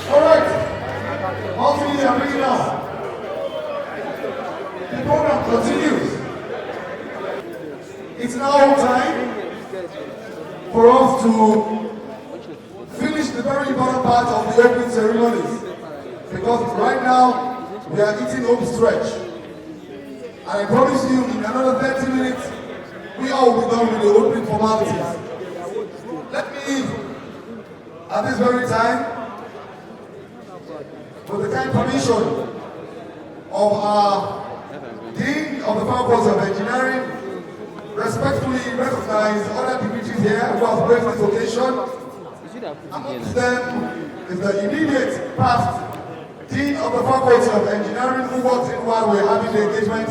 All right. Multimedia reading now. The program continues. It's now time for us to finish the very important part of the opening ceremonies. Because right now, we are eating home stretch. And I promise you, in another 30 minutes, we all will be done with the opening formalities. Let me, at this very time, with the kind permission of our Dean of the Faculty of Engineering, respectfully recognize other dignitaries here who have graced this occasion. Amongst them is the immediate past Dean of the Faculty of Engineering who walked in while we were having the engagement,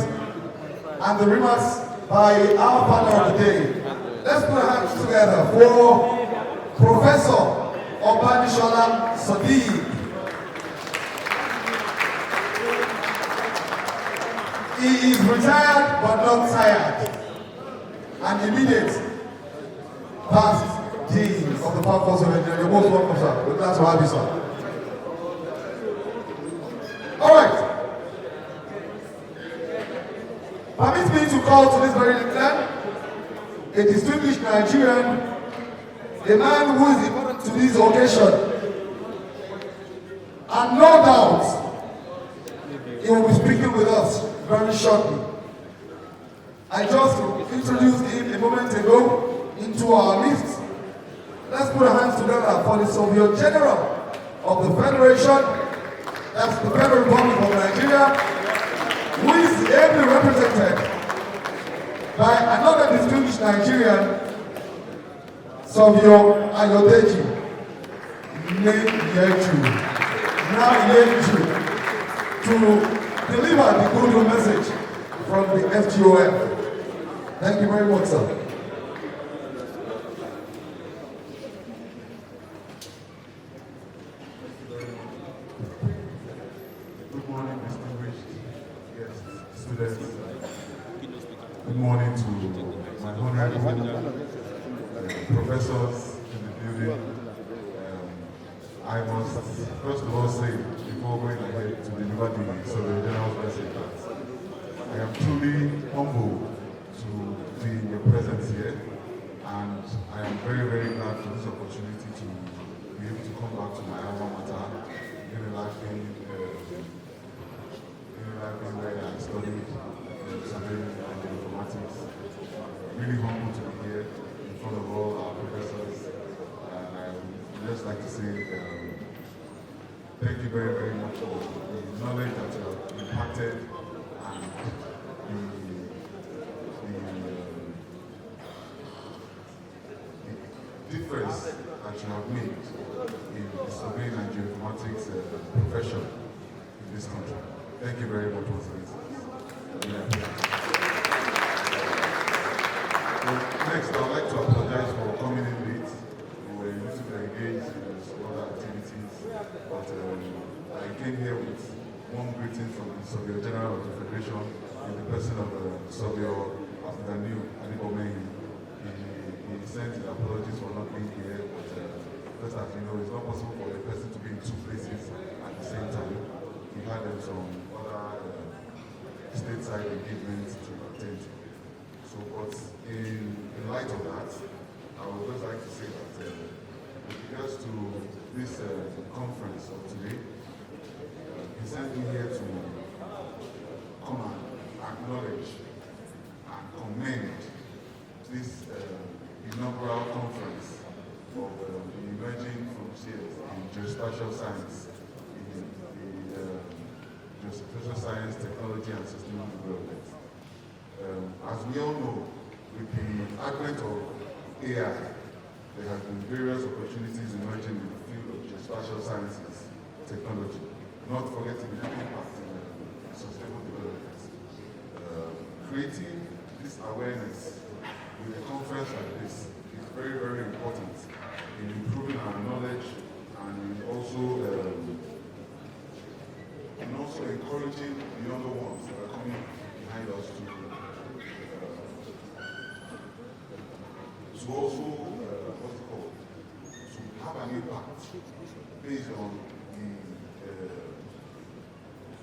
and the remarks by our partner of the day. Let's put our hands together for Professor Obasanjo Sadiq. He is retired but not tired. An immediate past Dean of the Faculty of Engineering. You're most welcome, sir. We're glad to have you, sir. All right. Permit me to call to this very time a distinguished Nigerian, a man who is important to this occasion. And no doubt, he will be speaking with us very shortly. I just introduced him a moment ago into our midst. Let's put our hands together for the Surveyor General of the Federation, that's the Federal Republic of Nigeria, who is ably represented by another distinguished Nigerian, Surveyor Ayodeji Neyeju, to deliver the good message from the FGOF. Thank you very much, sir. Good morning, distinguished guests, students. Good morning to my honorable professors in the building. I must first of all say, before going ahead to deliver the Surveyor General's message, that I am truly humbled to be in your presence here, and I am very, very glad for this opportunity to be able to come back to my alma mater, Unilag where I studied surveying and informatics. Really humbled to be here in front of all our professors, and I would just like to say thank you very, very much for the knowledge that you have impacted and the difference that you have made in the surveying and geoinformatics profession in this country. Thank you very much once again. Next, I would like to apologize for coming in late. We were a little engaged in some other activities, but I came here with warm greeting from the Surveyor General of the Federation in the person of Surveyor Abuduganiyu, Adebohemhin. He sent his apologies for not being here, but just as you know, it's not possible for a person to be in two places at the same time. He had some other stateside engagements to attend to. So, but in light of that, I would just like to say that with regards to this conference of today, he sent me here to come and acknowledge and commend this inaugural conference of the emerging frontiers in geospatial science, in the geospatial science, technology, and sustainable development. As we all know, with the advent of AI, there have been various opportunities emerging in the field of geospatial sciences, technology, not forgetting the impact in sustainable development. Creating this awareness with a conference like this is very, very important in improving our knowledge and also encouraging the younger ones that are coming behind us to also to have an impact based on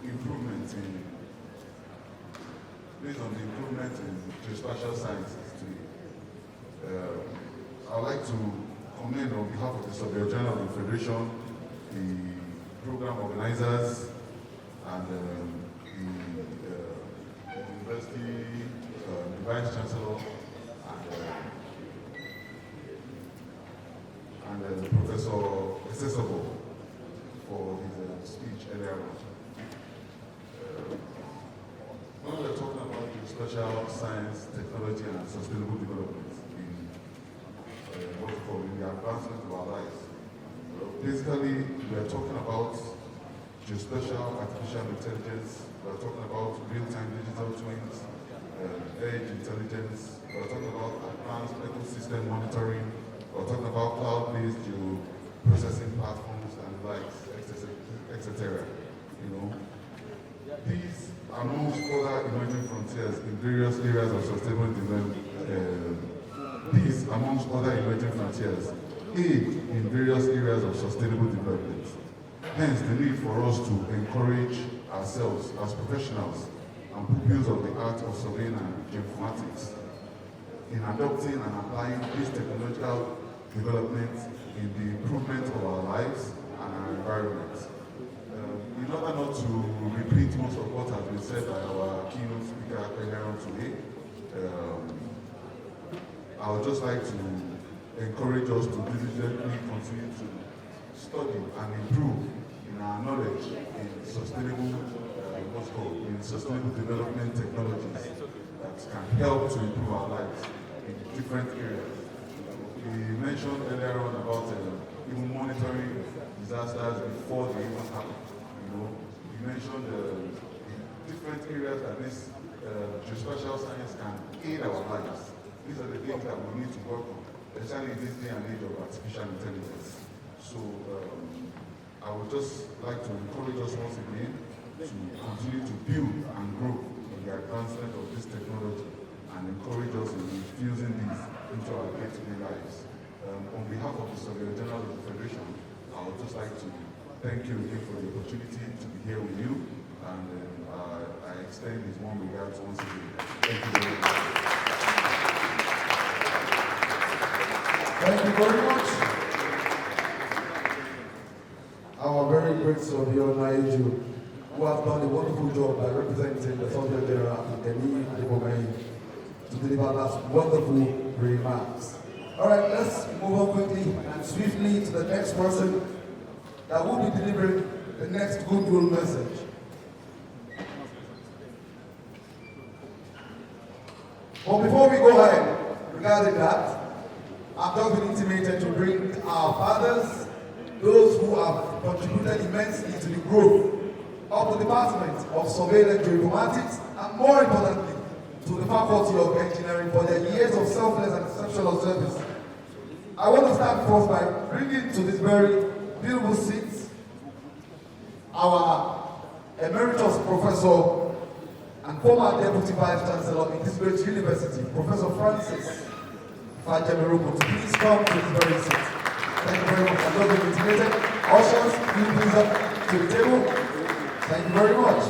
the improvement in geospatial sciences today. I'd like to commend on behalf of the Surveyor General of the Federation, the program organizers, and the university, the Vice Chancellor, and Professor Esezobor for his speech earlier on. When we're talking about geospatial science, technology, and sustainable development in what's called the advancement of our lives, basically we're talking about geospatial artificial intelligence, we're talking about real-time digital twins, edge intelligence, we're talking about advanced ecosystem monitoring, we're talking about cloud-based processing platforms and likes, etc. These amongst other emerging frontiers in various areas of sustainable development. These amongst other emerging frontiers aid in various areas of sustainable development. Hence, the need for us to encourage ourselves as professionals and pupils of the art of surveying and geoinformatics in adopting and applying this technological development in the improvement of our lives and our environment. In order not to repeat most of what has been said by our keynote speaker earlier on today, I would just like to encourage us to diligently continue to study and improve in our knowledge in sustainable, sustainable development technologies that can help to improve our lives in different areas. We mentioned earlier on about even monitoring disasters before they even happen. We mentioned different areas that this geospatial science can aid our lives. These are the things that we need to work on, especially in this day and age of artificial intelligence. So I would just like to encourage us once again to continue to build and grow in the advancement of this technology and encourage us in infusing these into our day-to-day lives. On behalf of the Surveyor General of the Federation, I would just like to thank you again for the opportunity to be here with you, and I extend his warm regards once again. Thank you very much. Thank you very much. Our very great Surveyor Naiju, who has done a wonderful job by representing the Surveyor General Adeyemi to deliver that wonderful remarks. All right, let's move on quickly and swiftly to the next person that will be delivering the next goodwill message. But before we go ahead, regarding that, I've just been intimated to bring our fathers, those who have contributed immensely to the growth of the Department of Surveillance Geoinformatics, and more importantly, to the Faculty of Engineering for their years of selfless and exceptional service. I want to start first by bringing to this very beautiful seat our Emeritus Professor and former Deputy Vice Chancellor in this great university, Professor Francis Fajemiruku, to please come to this very seat. Thank you very much. I'm not being intimidated. Ushers, please up to the table. Thank you very much.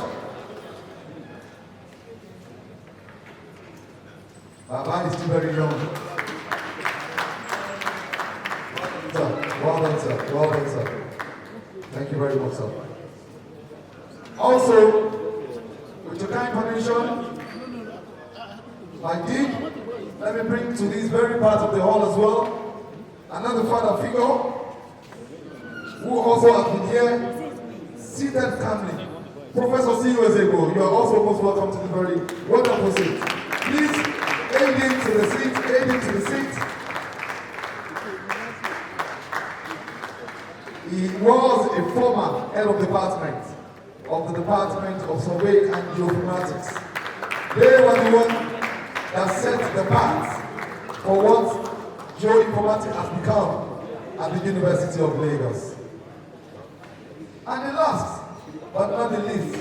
Baba is still very young. Well done, sir. Well done, sir. Thank you very much, sir. Also, with your kind permission, my dean, let me bring to this very part of the hall as well another father figure who also has been here, seated calmly. Professor Olusegun, you are also most welcome to the very wonderful seat. Please aid him to the seat, aid him to the seat. He was a former head of department of the Department of Surveying and Geoinformatics. They were the one that set the path for what Geoinformatics has become at the University of Lagos. And the last, but not the least,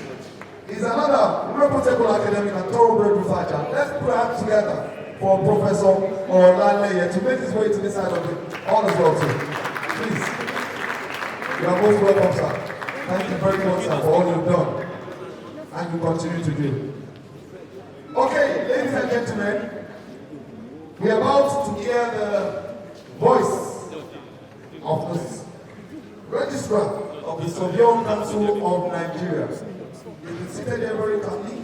is another reputable academic and thoroughbred researcher. Let's put our hands together for Professor Olakunle to make his way to this side of the hall as well too. Please. You are most welcome, sir. Thank you very much, sir, for all you've done and you continue to do. Okay, ladies and gentlemen, we are about to hear the voice of the Registrar of the Surveyor Council of Nigeria. He's been seated here very calmly,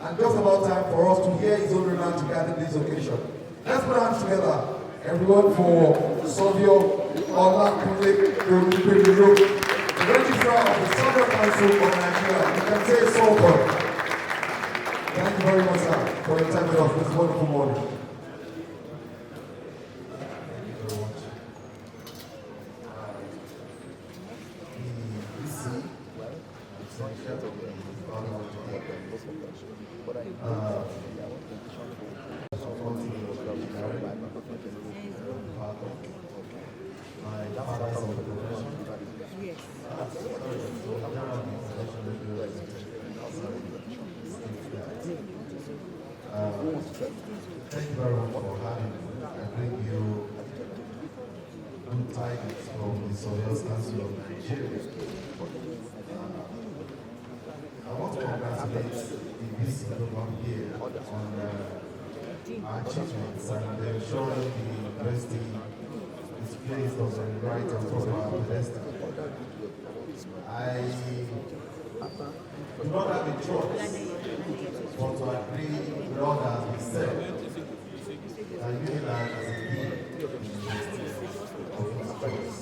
and just about time for us to hear his own remarks regarding this occasion. Let's put our hands together, everyone, for Surveyor Olakunle, Olugbemiro, the Registrar of the Surveyor Council of Nigeria. You can say SURCON. Thank you very much, sir, for your time with us this wonderful morning. Thank you very much for having me. I bring you good tidings from the Surveyors Council of Nigeria. I want to congratulate the VC program here on our achievements and ensuring the university is placed on the right and proper pedestal. I do not have a choice but to agree with all that has been said. That Unilag is indeed the university of his choice.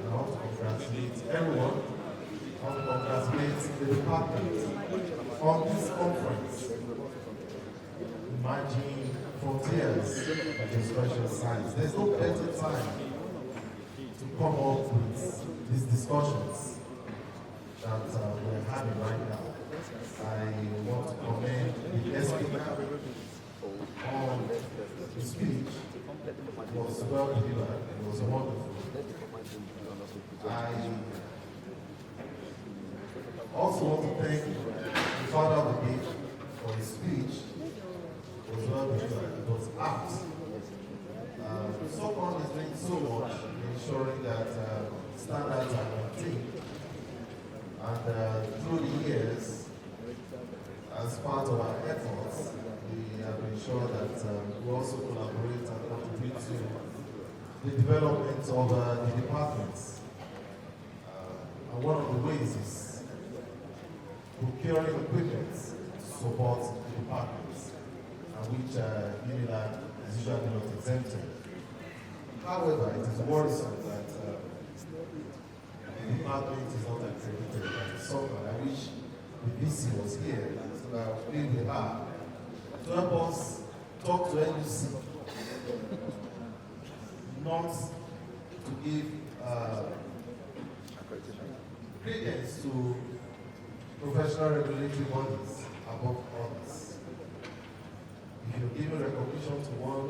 I want to congratulate everyone. I want to congratulate the department on this conference. Imagine frontiers of geospatial science. There's no better time to come up with these discussions that we're having right now. I want to commend the guest speaker on the speech. It was well delivered. It was wonderful. I also want to thank the father of the day for his speech. It was well delivered. It was apt. SURCON is doing so much in ensuring that standards are maintained. And through the years, as part of our efforts, we have ensured that we also collaborate and contribute to the development of the departments. And one of the ways is procuring equipment to support the departments, which Unilag is usually not exempted. However, it is worrisome that the department is not accredited by the SURCON. I wish the VC was here so that we will have to help us talk to NUC, not to give credence to professional regulatory bodies above others. If you're giving recognition to one,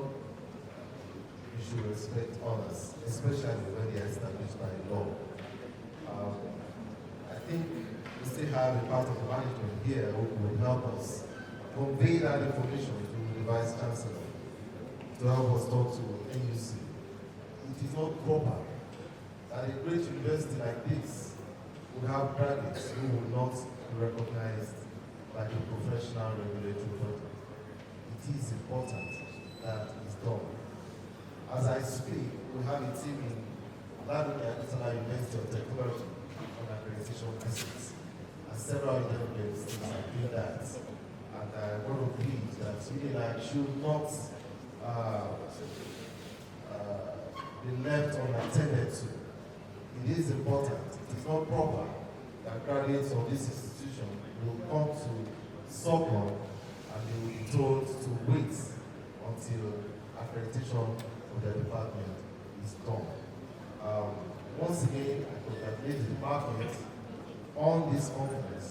you should respect others, especially when they are established by law. I think we still have a part of the management here who will help us convey that information to the Vice Chancellor to help us talk to NUC. It is not proper that a great university like this will have graduates who will not be recognized by the professional regulatory body. It is important that it is done. As I speak, we have a team in Abuduganiyu University of Technology on accreditation visits, and several universities are doing that. And I want to plead that Unilag should not be left unattended to. It is important. It is not proper that graduates of this institution will come to SURCON and they will be told to wait until accreditation of the department is done. Once again, I congratulate the department on this conference.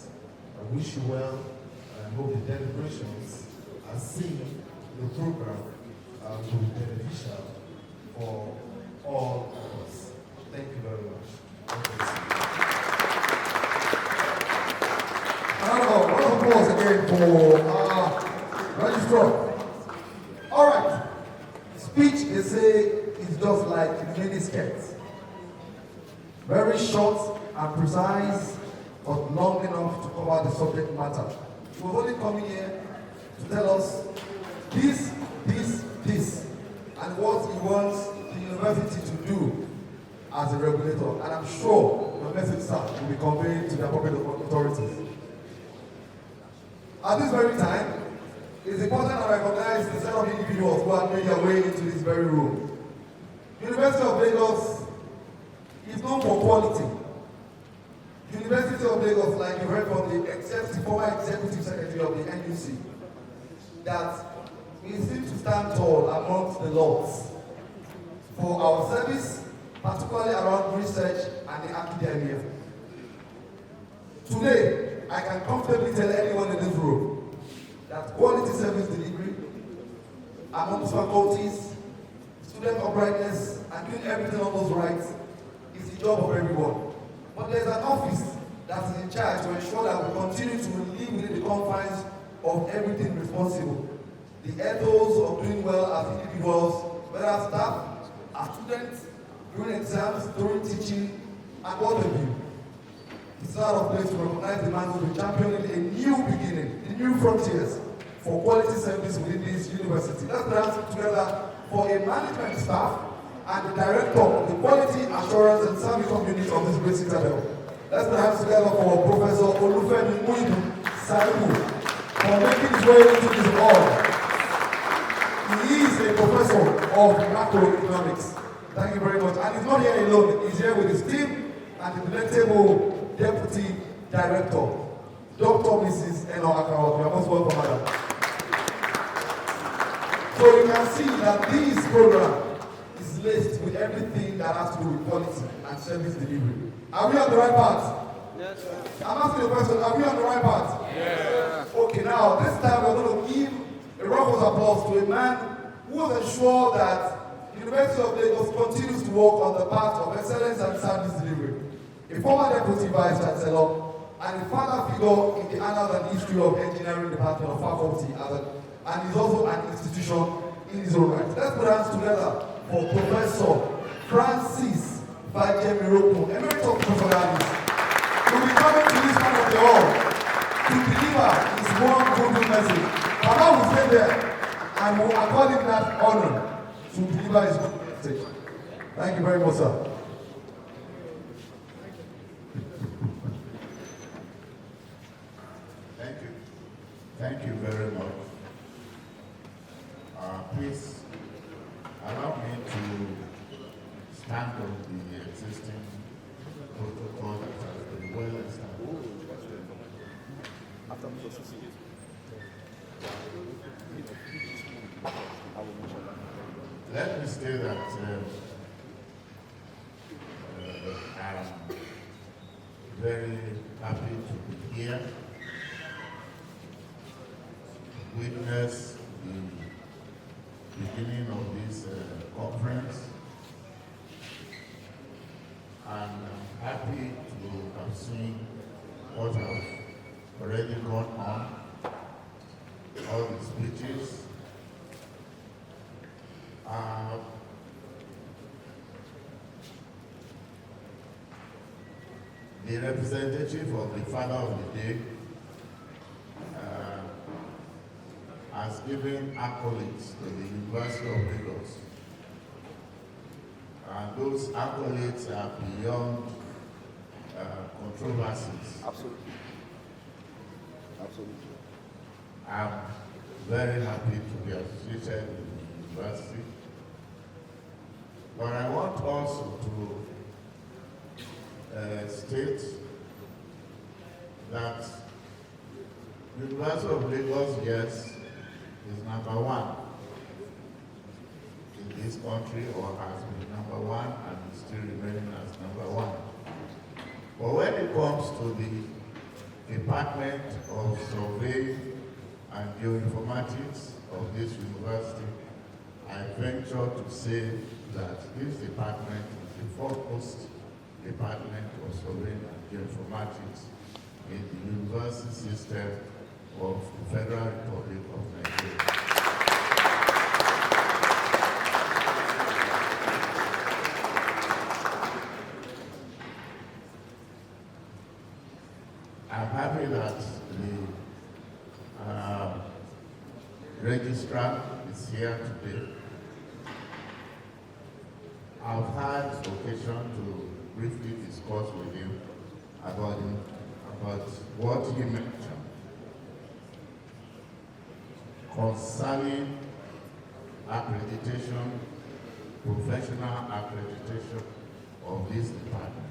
I wish you well and hope the deliberations and seeing the program will be beneficial for all of us. Thank you very much. Round of applause again for our registrar. All right. Speech, they say, is just like mini skirts. Very short and precise, but long enough to cover the subject matter. We're only coming here to tell us this, and what he wants the university to do as a regulator. And I'm sure your message, sir, will be conveyed to the appropriate authorities. At this very time, it's important to recognize the set of individuals who have made their way into this very room. University of Lagos is known for quality. University of Lagos, like you heard from the former executive secretary of the NUC, that we seem to stand tall amongst the lots for our service, particularly around research and the academia. Today, I can comfortably tell anyone in this room that quality service delivery amongst faculties, student uprightness, and doing everything on those rights is the job of everyone. But there's an office that is in charge to ensure that we continue to live within the confines of everything responsible. The ethos of doing well as individuals, whether as staff, as students, during exams, during teaching, and what have you. It's not a place to recognize the man who is championing a new beginning, the new frontiers for quality service within this university. Let's dance together for a management staff and the director of the Quality Assurance and Service Unit of this great citadel. Let's put hands together for Professor Olugbemiro for making his way into this hall. He is a professor of macroeconomics. Thank you very much. And he's not here alone. He's here with his team and the delectable Deputy Director, Dr. Mrs. Eno Akawa. You are most welcome, madam. So you can see that this program is laced with everything that has to do with quality and service delivery. Are we on the right path? Yes, sir. I'm asking the question, are we on the right path? Yeah. Okay, now this time we're going to give a round of applause to a man who will ensure that the University of Lagos continues to work on the path of excellence and service delivery. A former Deputy Vice Chancellor and a father figure in the annals and history of engineering department of faculty, and is also an institution in his own right. Let's put hands together for Professor Francis Bajemiroko, Emeritus Professor. He will be coming to this part of the hall to deliver his one golden message. Papa will stay there and will accord him that honor to deliver his golden message. Thank you very much, sir. Thank you very much. Please allow me to stand on the existing protocol that has been well established. Let me say that I'm very happy to be here. Witness the beginning of this conference, and I'm happy to have seen what has already gone on, all the speeches. The representative of the Father of the Day has given accolades to the University of Lagos. And those accolades are beyond controversies. Absolutely. Absolutely. I'm very happy to be associated with the university. But I want also to state that the University of Lagos, yes, is number one in this country, or has been number one and is still remaining as number one. But when it comes to the Department of Survey and Geoinformatics of this university, I venture to say that this department is the foremost department of Survey and Geoinformatics in the university system of the Federal Republic of Nigeria. I'm happy that the registrar is here today. I've had occasion to briefly discuss with him about what he mentioned concerning accreditation, professional accreditation of this department.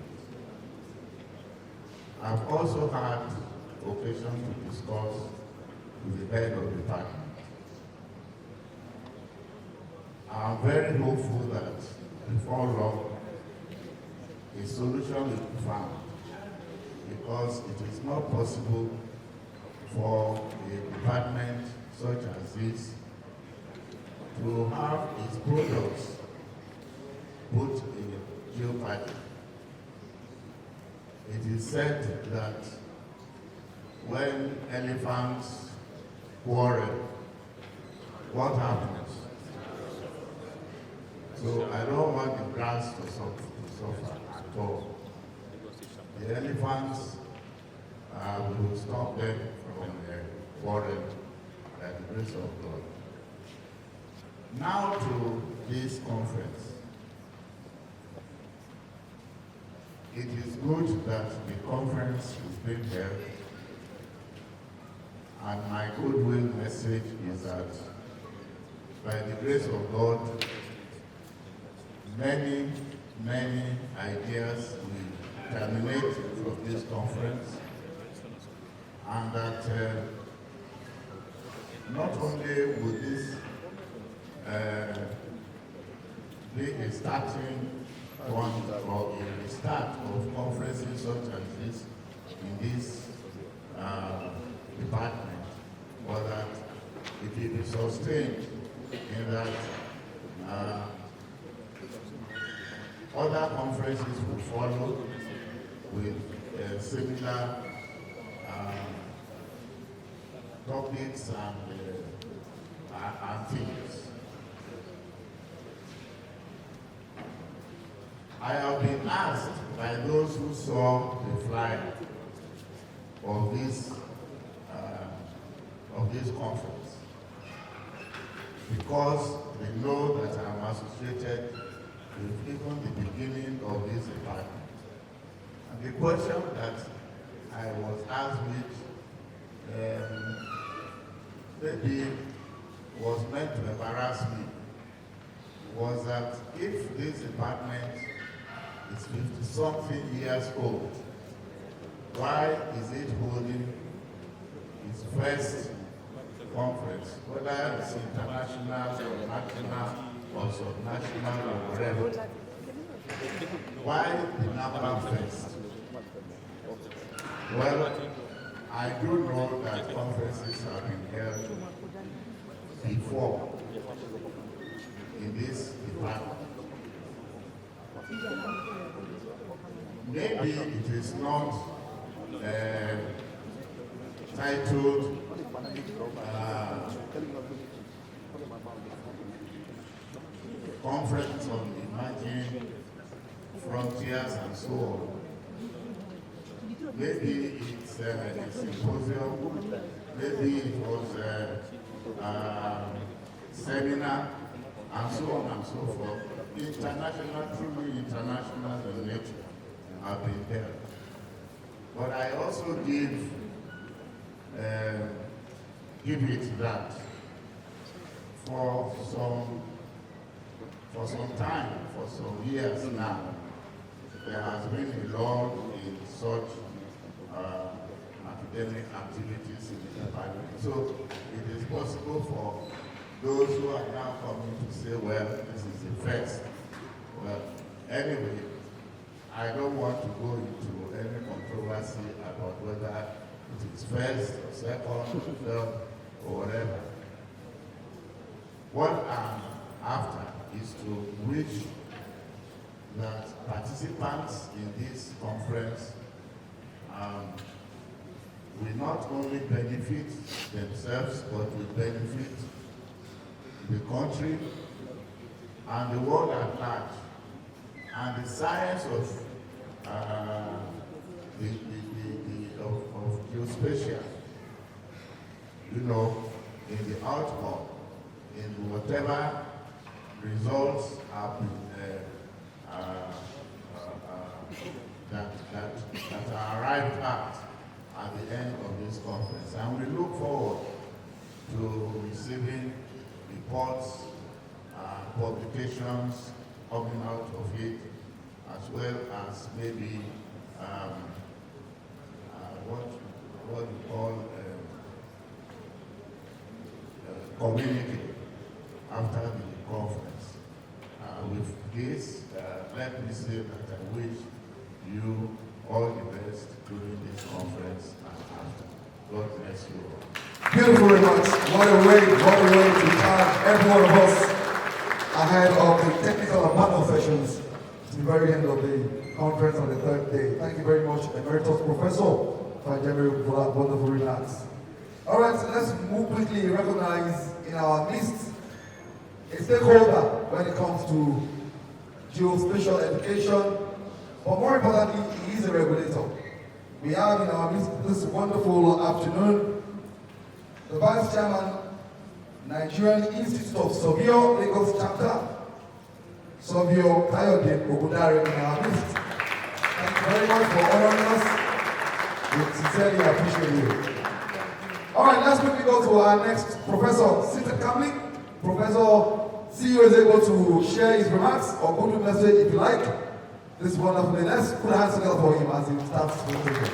I've also had occasion to discuss with the head of the department. I'm very hopeful that before long, a solution will be found, because it is not possible for a department such as this to have its products put in jeopardy. It is said that when elephants quarrel, what happens? So I don't want the grass to suffer at all. The elephants will stop them from quarreling by the grace of God. Now to this conference. It is good that the conference is being held, and my goodwill message is that by the grace of God, many ideas will terminate from this conference, and that not only will this be a starting point or a start of conferences such as this in this department, but that it will be sustained in that other conferences will follow with similar topics and themes. I have been asked by those who saw the flyer of this conference, because they know that I'm associated with even the beginning of this department. And the question that I was asked, which maybe was meant to embarrass me, was that if this department is 50-something years old, why is it holding its first conference, whether it's international or national or subnational or whatever? Why the number first? Well, I do know that conferences have been held before in this department. Maybe it is not titled Conference on Emerging Frontiers and so on. Maybe it's a symposium, maybe it was a seminar, and so on and so forth. International, truly international in nature have been held. But I also give it that for some time, for some years now, there has been a lull in such academic activities in the department. So it is possible for those who are now coming to say, well, this is the first. Well, anyway, I don't want to go into any controversy about whether it is first or second or third or whatever. What I'm after is to wish that participants in this conference will not only benefit themselves, but will benefit the country and the world at large. And the science of geospatial, you know, in the outcome, in whatever results have been that are arrived at the end of this conference. And we look forward to receiving reports, publications coming out of it, as well as maybe what we call community after the conference. With this, let me say that I wish you all the best during this conference and after. God bless you all. Beautiful very much. What a way to charge every one of us ahead of the technical and panel sessions to the very end of the conference on the third day. Thank you very much, Emeritus Professor Adeyemi, for that wonderful remarks. All right, so let's move quickly recognize in our midst a stakeholder when it comes to geospatial education, but more importantly, he is a regulator. We have in our midst this wonderful afternoon the Vice Chairman, Nigerian Institute of Surveyor, Lagos Chapter, Surveyor Ogunsola in our midst. Thank you very much for honoring us. We sincerely appreciate you. All right, let's quickly go to our next professor, seated calmly. Professor CEO is able to share his remarks or good message if you like. This wonderful day. Let's put a hands together for him as he starts to speak.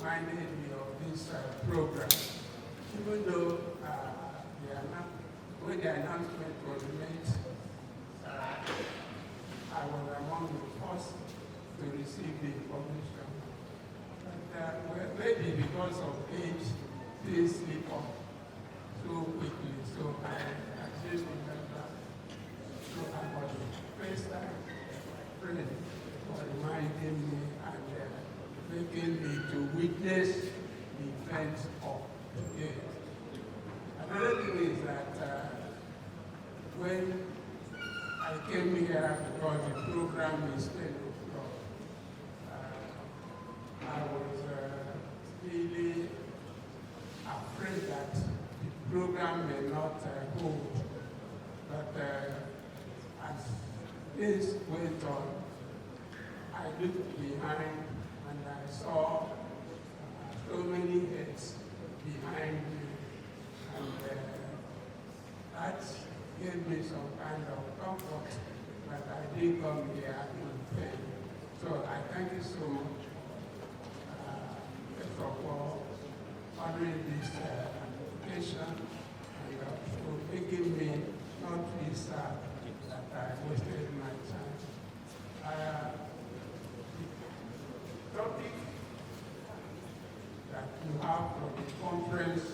Reminded me of this program. Even though when the announcement was made, I was among the first to receive the information. But maybe because of age, things slip up so quickly. So I just remember. So I was the first time friend for reminding me and making me to witness the events of today. Another thing is that when I came here, because the program is 10 o'clock, I was really afraid that the program may not hold. But as things went on, I looked behind and I saw so many heads behind me, and that gave me some kind of comfort that I didn't come here in vain. So I thank you so much, first of all, honoring this application and for making me not be sad that I wasted my time. The topic that you have for the conference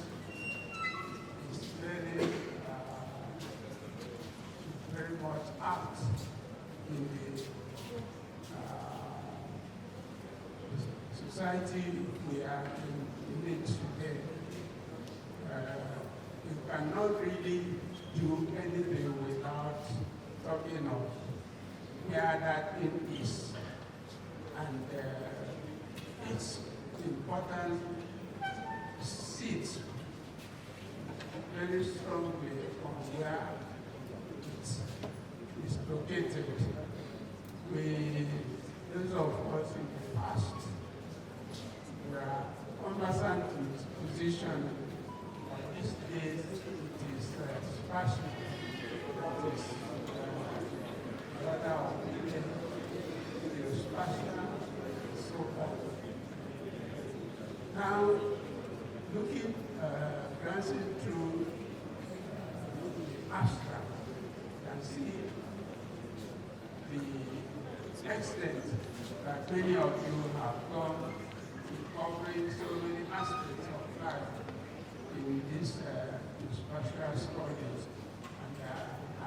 is very much apt in the society we are in it today. You cannot really do anything without talking of where that thing is and its important sits very strongly on where it is located. Those of us in the past were Obasanjo's position. These days it is spatial. It is rather Geospatial, so on. Now, looking, glancing through the abstract, you can see the extent that many of you have gone to covering so many aspects of life in this spatial studies. And I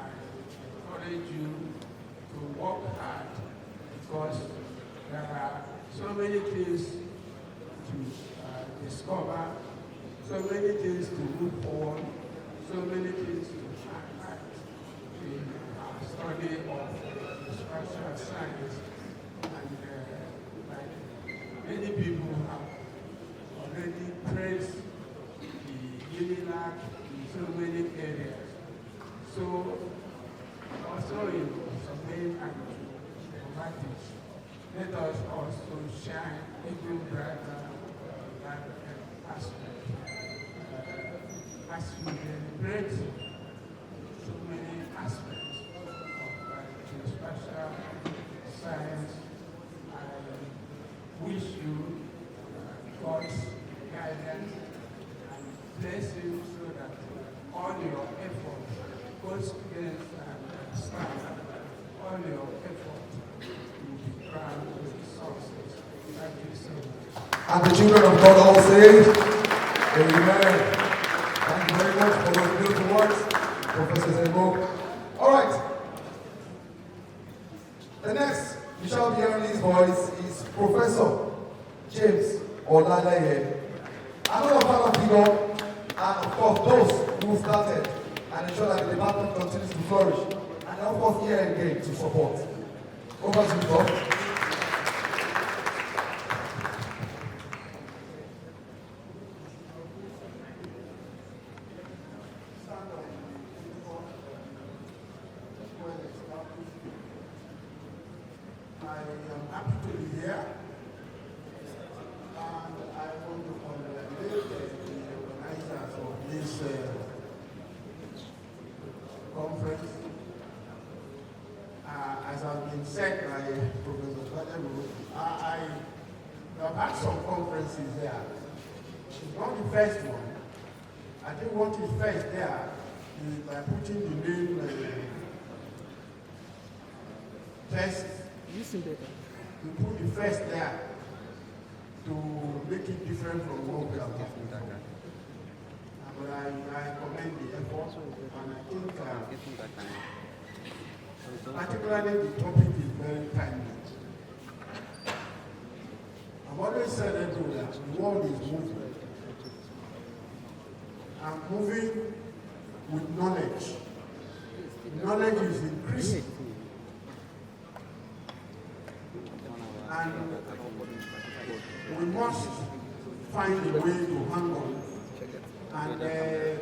encourage you to work hard because there are so many things to discover, so many things to move forward, so many things to highlight in our study of spatial science. And like many people have already praised the UNILAG in so many areas. So also in surveying and informatics, let us also shine even brighter that aspect. As we celebrate so many aspects of spatial science, I wish you God's guidance and blessing so that all your efforts, both students and staff, all your efforts will be crowned with success. Thank you so much. And the children of God all say, Amen. Thank you very much for those beautiful words, Professor Zebo. All right. The next, you shall be hearing his voice, is Professor James Olaleye. Another father figure, and of course those who started and ensure that the department continues to flourish. And of course here again to support. Over to you, Prof. I am happy to be here, and I want to congratulate the organizers of this conference. As has been said by Professor Aremu, I have had some conferences there. It's not the first one. I think what is first there is by putting the name test. We put the first there to make it different from what we have done. But I commend the effort, and I think particularly the topic is very timely. I've always said everywhere, the world is moving. And moving with knowledge. Knowledge is increasing. And we must find a way to hang on and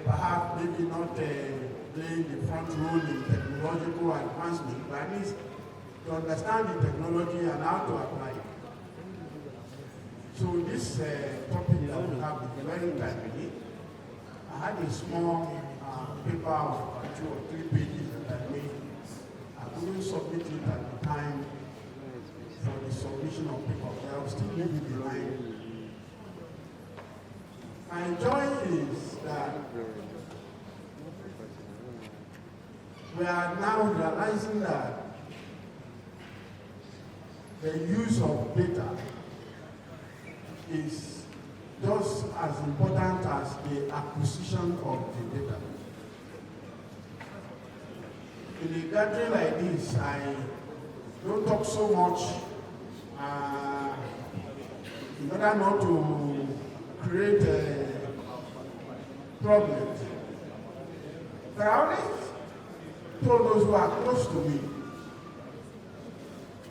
perhaps maybe not playing the front role in technological advancement, but at least to understand the technology and how to apply it. So this topic that we have is very timely. I had a small paper of 2 or 3 pages that I made. I couldn't submit it at the time for the submission of paper, but I will still leave it behind. My joy is that we are now realizing that the use of data is just as important as the acquisition of the data. In a gathering like this, I don't talk so much in order not to create problems. But I always told those who are close to me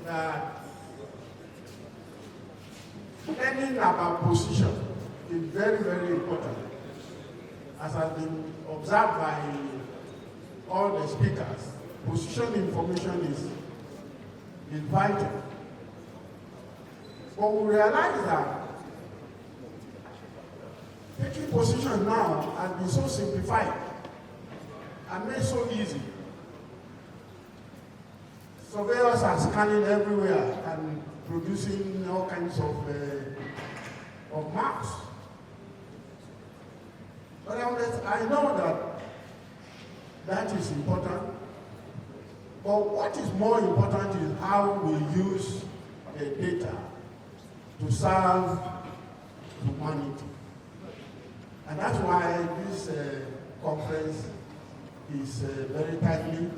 that learning about position is very, very important. As has been observed by all the speakers, position information is vital. But we realize that taking position now has been so simplified and made so easy. Surveyors are scanning everywhere and producing all kinds of maps. But I know that is important. But what is more important is how we use the data to serve humanity. And that's why this conference is very timely. It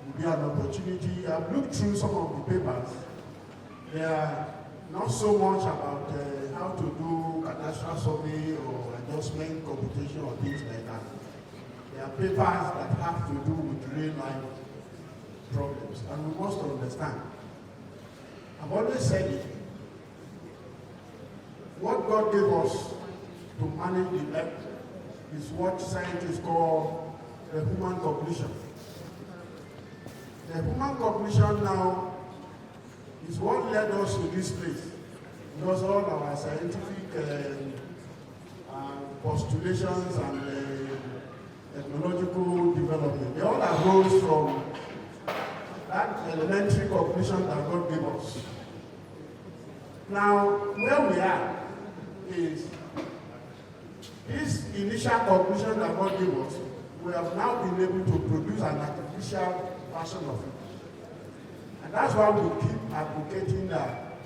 will be an opportunity. I've looked through some of the papers. They are not so much about how to do cadastral survey or adjustment computation or things like that. There are papers that have to do with real life problems, and we must understand. I've always said it. What God gave us to manage the earth is what scientists call the human cognition. The human cognition now is what led us to this place, because all our scientific postulations and technological development, they all arose from that elementary cognition that God gave us. Now, where we are is this initial cognition that God gave us, we have now been able to produce an artificial version of it. And that's why we keep advocating that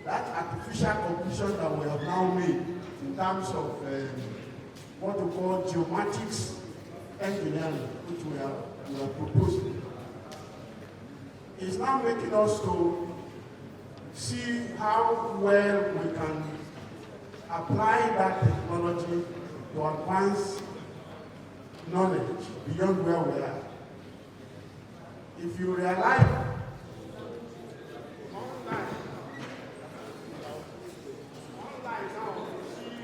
artificial cognition that we have now made in terms of what we call geomatics engineering, which we are proposing, is now making us to see how well we can apply that technology to advance knowledge beyond where we are. If you realize online now, you see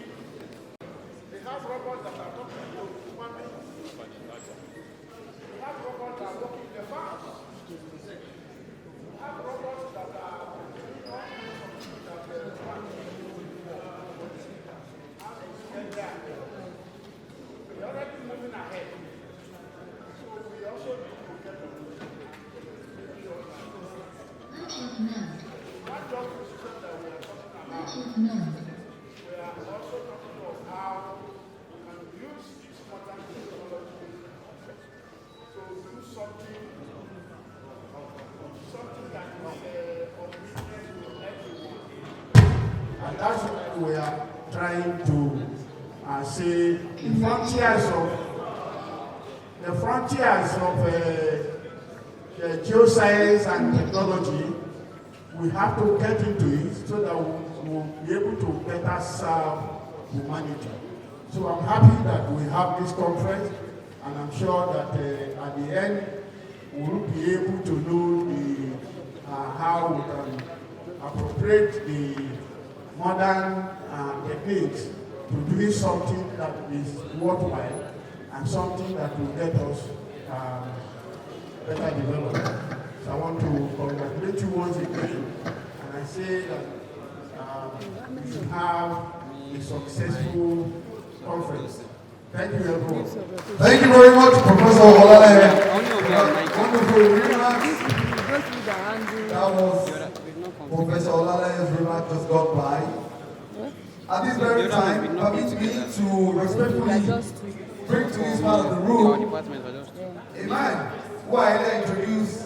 they have robots that are talking to human beings. They have robots that are working in the farms. They have robots that are doing all kinds of things that the farms we're already moving ahead. So we also need to get on this. Not just the system that we are talking about. We are also talking about how we can use this modern technology to do something that is of interest to everyone. And that's what we are trying to say the frontiers of geoscience and technology. We have to get into it so that we will be able to better serve humanity. So I'm happy that we have this conference, and I'm sure that at the end we will be able to know how we can appropriate the modern techniques to doing something that is worthwhile and something that will get us better development. So I want to congratulate you once again, and I say that we should have a successful conference. Thank you, everyone. Thank you very much, Professor Olalaye. Wonderful remarks. That was Professor Olalaye's remark just got by. At this very time, permit me to respectfully bring to this part of the room a man who I later introduced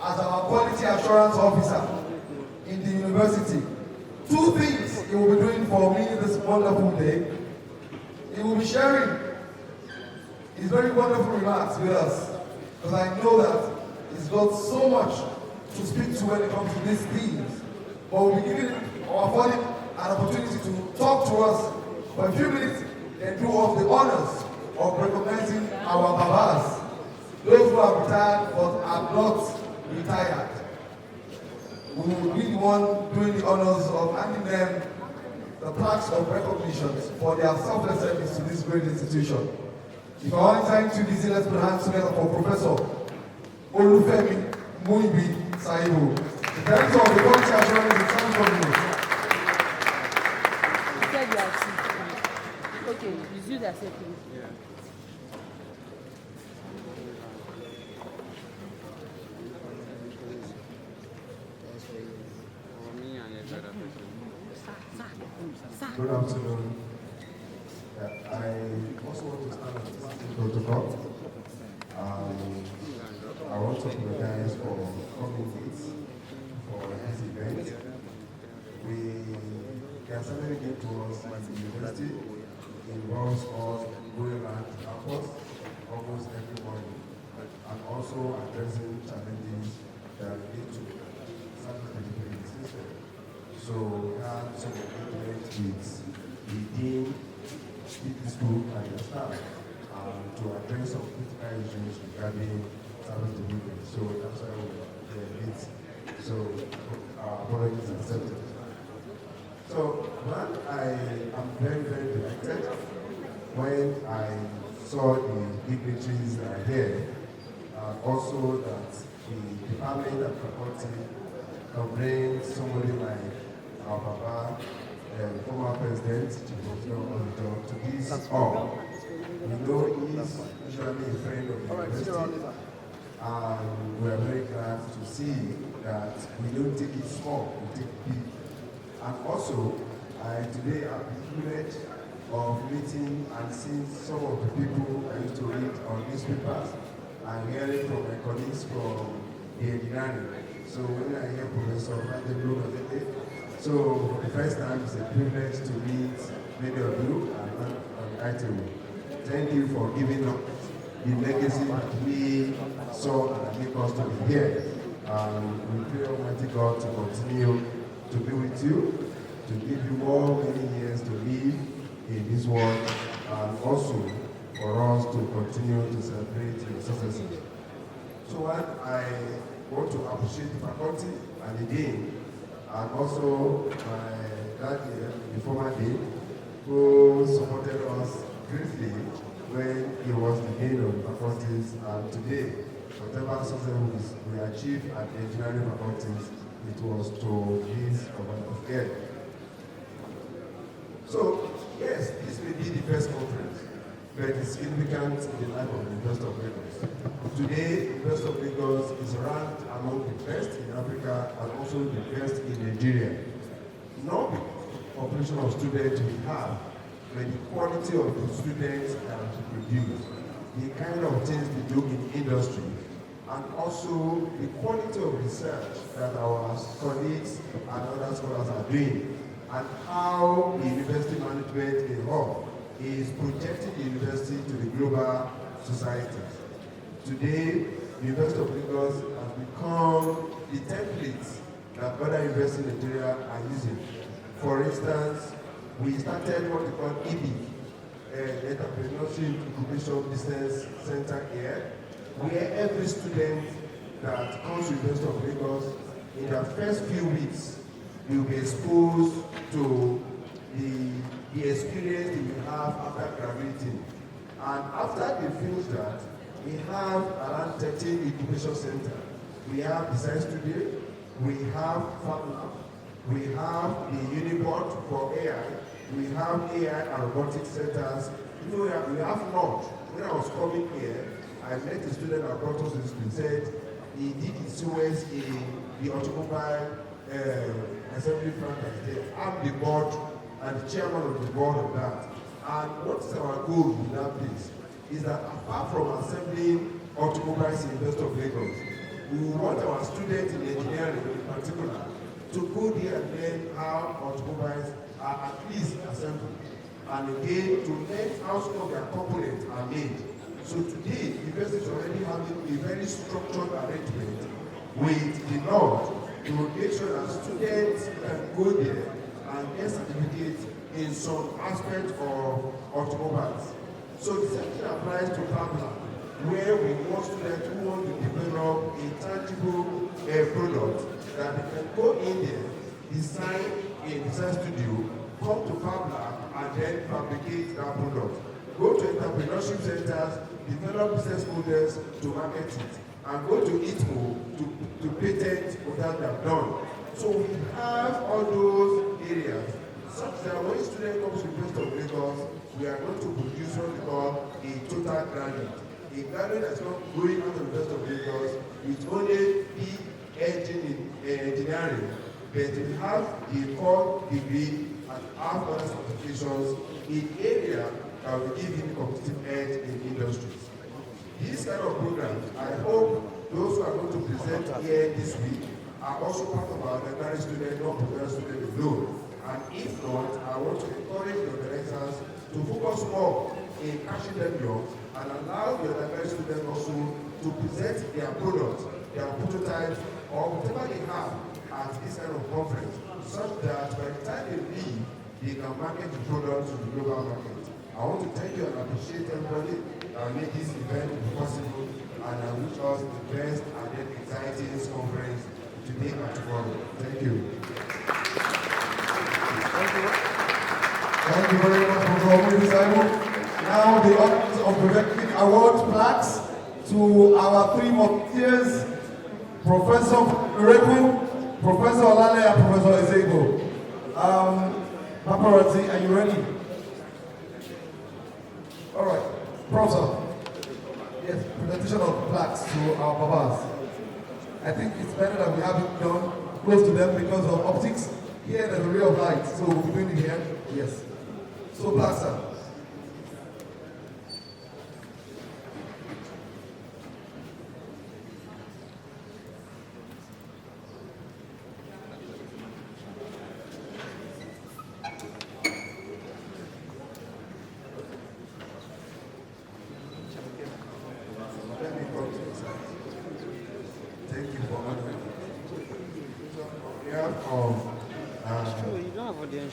as our quality assurance officer in the university. Two things he will be doing for me this wonderful day. He will be sharing his very wonderful remarks with us, because I know that he's got so much to speak to when it comes to these themes. But we'll be giving him or affording an opportunity to talk to us for a few minutes and do us the honors of recognizing our babas, those who have retired but are not retired. We will be the one doing the honors of handing them the plaques of recognition for their selfless service to this great institution. If our only time too busy, let's put hands together for Professor Olugbemiro Saibu, the Director of the Quality Assurance and Service Company. Okay, it's you that said things. Yeah. Good afternoon. I also want to stand on the protocol. I want to apologize for coming late for this event. The assignment given to us at the university involves us going around campus almost every morning and also addressing challenges that lead to certain delivery system. So we have some engagement with the dean, the school, and the staff to address some critical issues regarding service delivery. So that's why we're late. So our apologies are accepted. So one, I am very, very delighted when I saw the dignitaries that are here, also that the department and faculty can bring somebody like our Baba, former president, to this hall. We know he is usually a friend of the university, and we are very glad to see that we don't take it small, we take it big. And also, today I'm privileged of meeting and seeing some of the people I used to read on newspapers and hearing from my colleagues from the engineering. So when I hear Professor Adebohemhin, so for the first time it's a privilege to meet many of you and Aremu. Thank you for giving up the legacy that we saw and make us to be here. We pray Almighty God to continue to be with you, to give you more many years to live in this world, and also for us to continue to celebrate your successes. So I want to appreciate the faculty and the dean, and also my daddy, the former dean, who supported us greatly when he was the dean of the faculties, and today, whatever success we achieved at the engineering faculties, it was to his amount of care. So, yes, this may be the first conference, but it's significant in the life of the University of Lagos. Today, the University of Lagos is ranked among the best in Africa and also the best in Nigeria. Not the population of students we have, but the quality of the students that we produce, the kind of things we do in industry, and also the quality of research that our colleagues and other scholars are doing, and how the university management in whole is projecting the university to the global society. Today, the University of Lagos has become the template that other universities in Nigeria are using. For instance, we started what we call EB, Entrepreneurship Incubation Business Center here, where every student that comes to the University of Lagos, in their first few weeks, will be exposed to the experience they will have after graduating. And after they finish that, we have around 13 incubation centers. We have Design Studio, we have FabLab, we have the Uniport for AI, we have AI and robotics centers. You know, we have launch. When I was coming here, I met a student that brought us this and said he did his COS in the automobile assembly plant that is there. I'm the board and the chairman of the board of that. And what is our goal with that place? Is that apart from assembling automobiles in the University of Lagos, we want our students in engineering in particular to go there and learn how automobiles are at least assembled. And again, to learn how some of their components are made. So today, the university is already having a very structured arrangement with the Lord to make sure that students can go there and get certificates in some aspect of automobiles. So the same thing applies to FabLab, where we want students who want to develop a tangible product that they can go in there, design a design studio, come to FabLab, and then fabricate that product. Go to entrepreneurship centers, develop business models to market it, and go to ITMO to patent what they have done. So we have all those areas, such that when a student comes to the University of Lagos, we are going to produce what we call a total graduate. A graduate that's not going out of the University of Lagos with only engineering, but we have a core degree and have other certifications in area that will give him competitive edge in industries. These kind of programs, I hope Those who are going to present here this week are also part of our ordinary student, not professional student alone. And if not, I want to encourage the organizers to focus more in catching them young and allow the ordinary students also to present their product, their prototypes, or whatever they have at this kind of conference, such that by the time they leave, they can market the product to the global market. I want to thank you and appreciate everybody that made this event possible, and I wish us the best and then exciting conference today and tomorrow. Thank you. Thank you very much for coming, Simon. Now the honors of presenting award plaques to our three volunteers, Professor Aremu, Professor Olale, and Professor Esezobor. Paparazzi, are you ready? All right, Professor. Yes, presentation of plaques to our papas. I think it's better that we have it done close to them because of optics. Here there's a ray of light, so we'll be doing it here. Yes. So plaques, sir.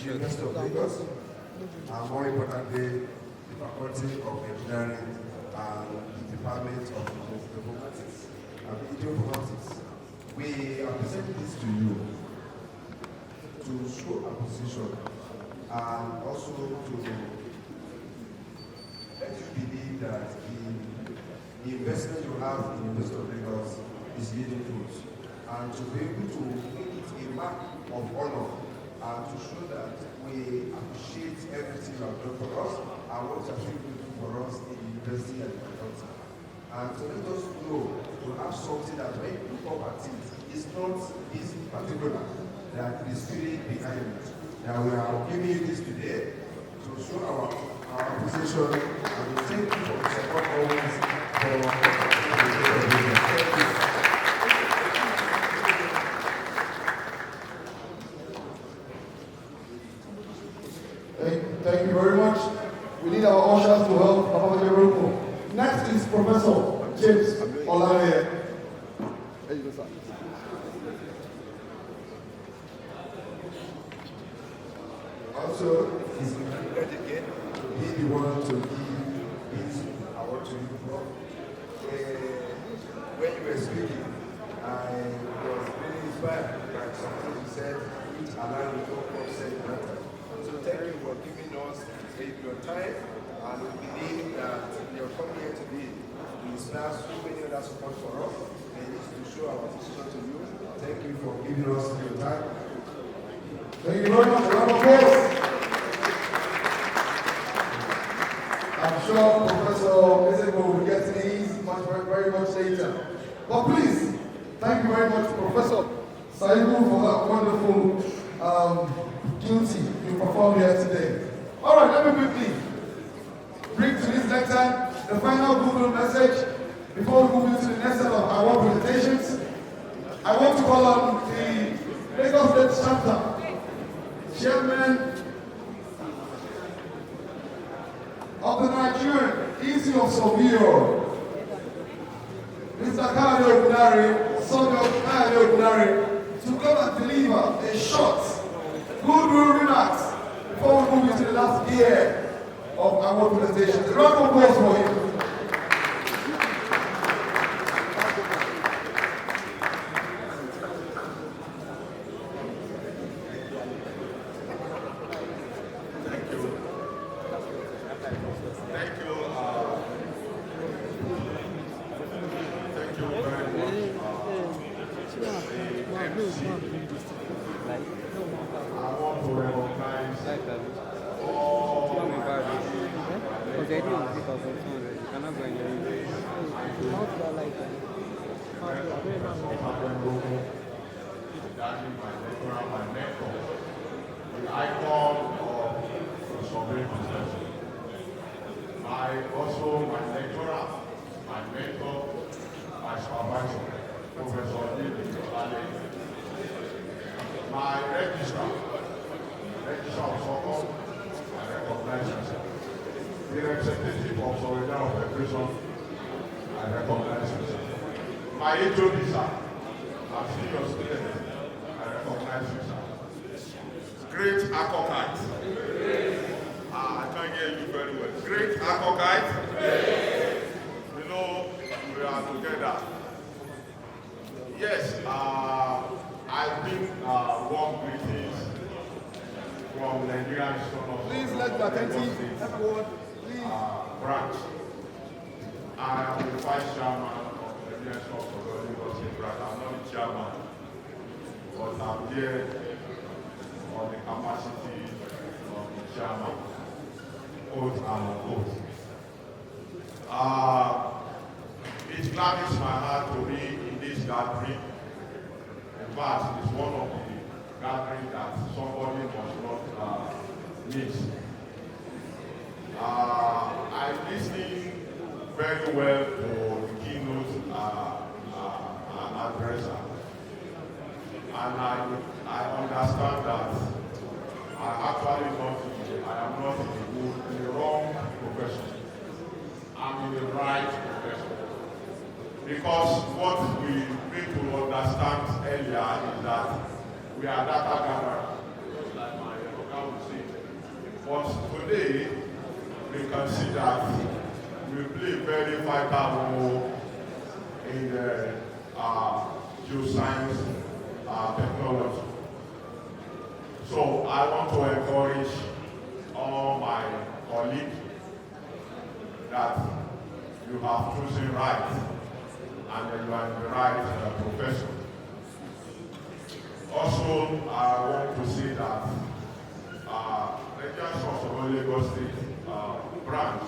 University of Lagos, and more importantly, the Faculty of Engineering and the Department of Geoinformatics and Geoinformatics. We are presenting this to you to show our position and also to let you believe that the investment you have in the University of Lagos is yielding fruits, and to be able to make it a mark of honor and to show that we appreciate everything you have done for us and what you have been doing for us in the university and the faculty. And to let us know to have something that when you come at it, it's not this particular, that the spirit behind it. That we are giving you this today to show our appreciation and to thank you for the support always for the Thank you. Thank you very much. We need our ushers to help Papa Aremu. Next is Professor James Olale. Also, he's invited again to be the one to give his award to you, Prof. When you were speaking, I was really inspired by something you said, which allowed me to upset matter. So thank you for giving us your time, and we believe that your coming here today will inspire so many other support for us, and it's to show our position to you. Thank you for giving us your time. Thank you very much. Round of applause. I'm sure Professor Esezobor will get to these very much later. But please, thank you very much, Professor Saibu, for that wonderful duty you performed here today. All right, let me quickly bring to this lecture the final Google message before we move into the next set of award presentations. I want to call on the Lagos State Chapter Chairman of the Nigerian Institute of Surveyor, Mr. Surveyor Ogunsola, to come and deliver a short goodwill remarks before we move into the last year of our presentation. A round of applause for him. my supervisor, Professor Obasanjo, my registrar of SURCON, I recognize myself. The representative of Surveyor of Federation, I recognize myself. My HOD, sir, I'm still your student, I recognize you, sir. Great Akokite. I can't hear you very well. Great Akokite. You know, we are together. Yes, I've been warm greetings from Nigerian Institute. Please let's be attentive, everyone. Please. Branch. I am the vice chairman of the Nigerian Institute of branch. I'm not the chairman, but I'm here on the capacity of the chairman, oath and oath. It gladdens my heart to be in this gathering. In fact, it's one of the gatherings that somebody must not miss. I'm listening very well to the keynote addresser, and I understand that I am not in the wrong profession. I'm in the right profession. Because what we need to understand earlier is that we are data gatherers, just like my program would say. But today, we can see that we play very vital role in the geoscience technology. So I want to encourage all my colleagues that you have chosen right and that you are in the right profession. Also, I want to say that the Chancellor of Lagos State branch,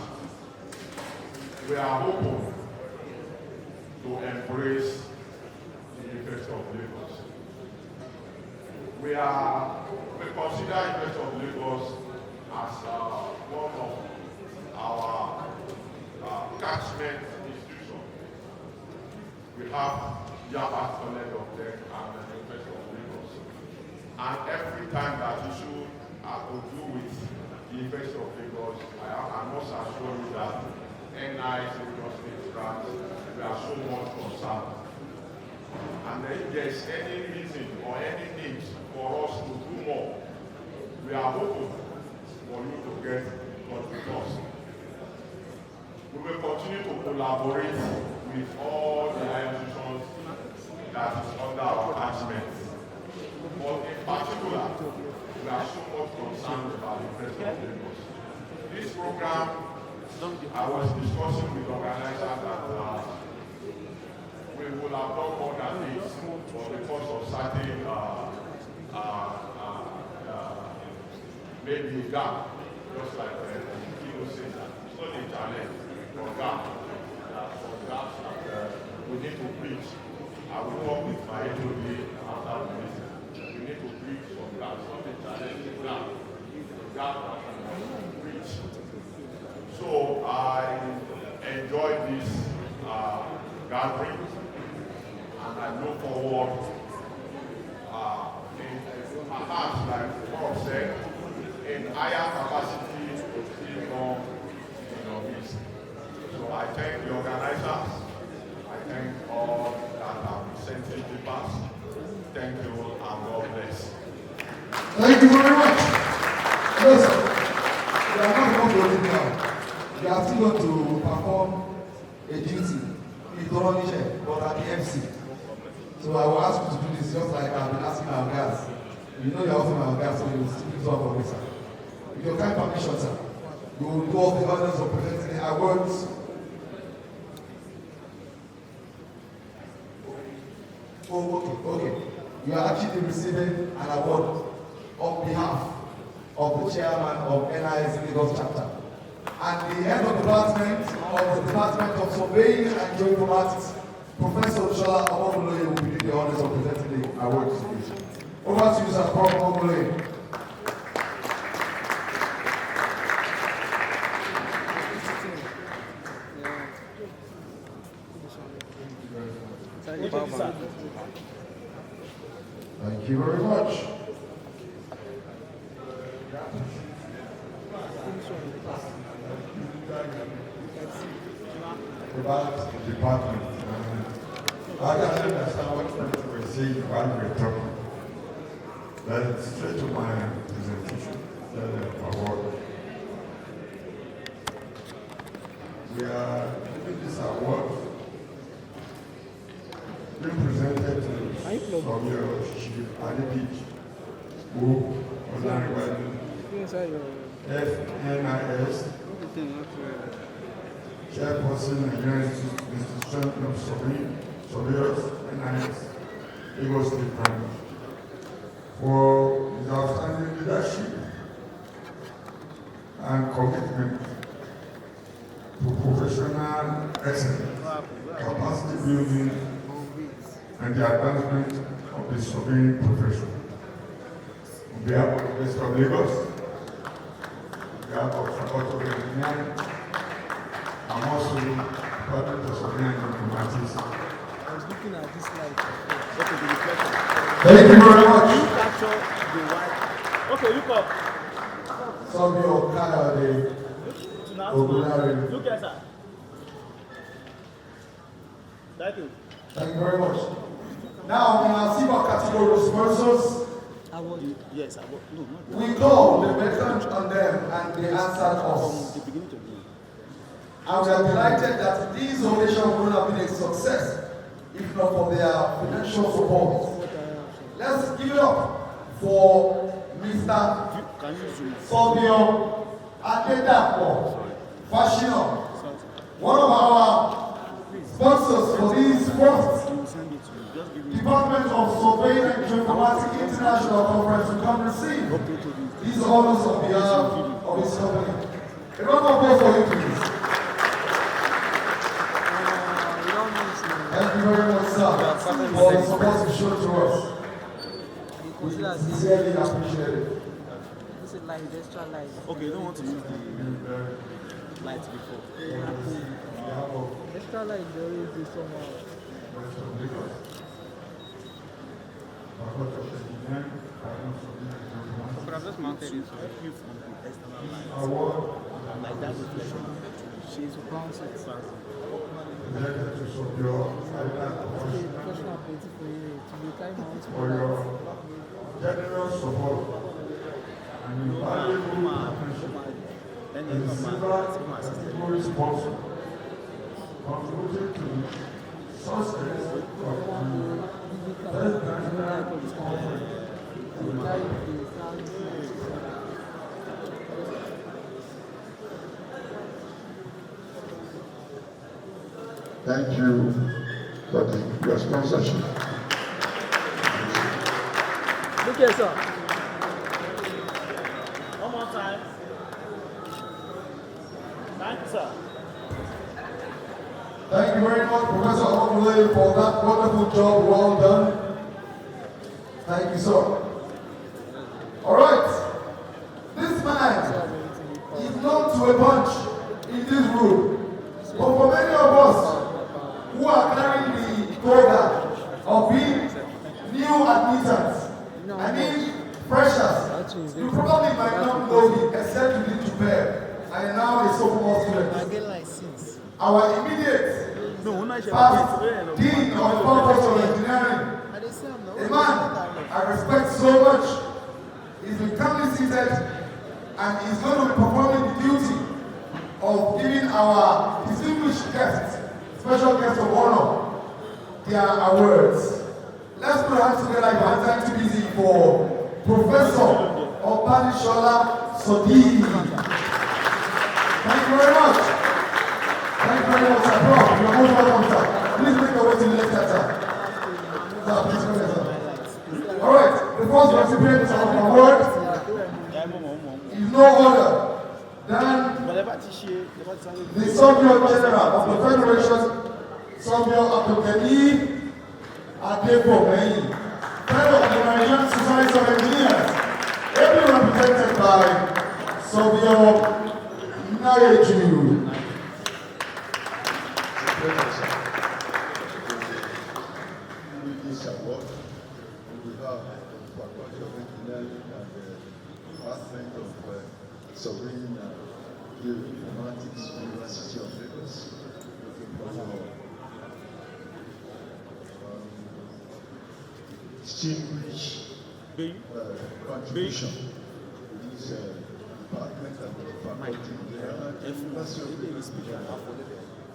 we are open to embrace the University of Lagos. We consider University of Lagos as one of our catchment institutions. We have Yaba College of Tech and the University of Lagos. And every time that issue has to do with the University of Lagos, I must assure you that FNIS Lagos State branch, we are so much concerned. And if there is any reason or any need for us to do more, we are open for you to get in touch with us. We will continue to collaborate with all the institutions that is under our catchment. But in particular, we are so much concerned about the University of Lagos. This program, I was discussing with organizers that we would have done more than this, but because of certain maybe gap, just like the Keynote says that it's not a challenge for gap. For gaps that we need to preach. I will work with my HOD after the meeting. We need to preach for gaps, not a challenge, gap that we preach. So I enjoy this gathering, and I look forward perhaps, like Prof said, in higher capacity to still come in office. So I thank the organizers. I thank all that have presented the past. Thank you and God bless. Thank you very much. Yes, we are not going to leave now. We are still going to perform a duty in Toronto, but at the MC. So I will ask you to do this just like I've been asking our guys. You know you're also our guys, so you will speak to our officer. With your kind permission, sir, you will do all the honors of presenting the awards. Oh, okay. You are actually receiving an award on behalf of the chairman of FNIS Lagos chapter. And the head of the Department of Surveying and Geoinformatics, Professor Omogunloye, will be doing the honors of presenting the awards today. Over to you, sir, Prof. Omogunloye. Thank you very Thank you very much. About the department. I can understand what friends were saying while we were talking. But straight to my presentation, award. We are giving this award being presented to Surveyor Chief Adeyemi, who was FNIS, Chairperson Nigerian Institution of Surveyors, FNIS, Lagos State Branch, for his outstanding leadership and commitment to professional excellence, capacity building, and the advancement of the surveying profession. On behalf of the State of Lagos, on behalf of Faculty of Engineering, I'm also Department of Surveying and Informatics. I was looking at this slide. Thank you very much. You capture the white. Okay, look up. Surveyor Kayode Ogunsola. Look at that. Thank you. Thank you very much. Now, in our CIVA category of sponsors, Yes, I will. No, not we called the veterans on them and they answered us. the beginning to the end. And we are delighted that this donation would have been a success if not for their financial support. Let's give it up for Mr. Can you zoom? Surveyor Adedapo Fashino, one of our sponsors for this first You will send it to me. Just give me. Department of Surveying and Geoinformatics International Conference to come receive Okay, to this. these honors on behalf of his company. A round of applause for you, please. Thank you very much, sir, for the support you showed to us. We sincerely appreciate it. This is light, extra light. Okay, you don't want to use the light before. Extra light, they always do somehow. But I've just mounted it so I feel from the external light. Like that reflection. She's bouncing it fast. For your generous support and invaluable and several sponsor contributed to the success of the first national conference. Thank you for your sponsorship. Look here, sir. One more time. Thank you, sir. Thank you very much, Professor Omogunloye, for that wonderful job. Well done. Thank you, sir. All right. This man is known to a bunch in this room. But for many of us who are carrying the program of being new admittants, I mean freshers, you probably might not know him except you need to bear. I am now a sophomore student. Our immediate past dean of the Faculty of Engineering, a man I respect so much, is been calmly seated and is going to be performing the duty of giving our distinguished guests, special guests of honor, their awards. Let's put our hands together if our time too busy for Professor Obasanjo Sodi. Thank you very much. Thank you very much, sir. Prof, you're most welcome, sir. Please make your way to the lecture, sir. Sir, please come here, sir. All right, the first recipient of the award is no other than the Surveyor General of the Federation, Surveyor Abuduganiyu Adebohemhin, Head of the Nigerian Society of Engineers, ably represented by Surveyor Nayeju. this award on behalf of the Faculty of Engineering and the Department of Surveying and Geoinformatics, University of Lagos, looking for your distinguished contribution to this department and the faculty and the University of Lagos,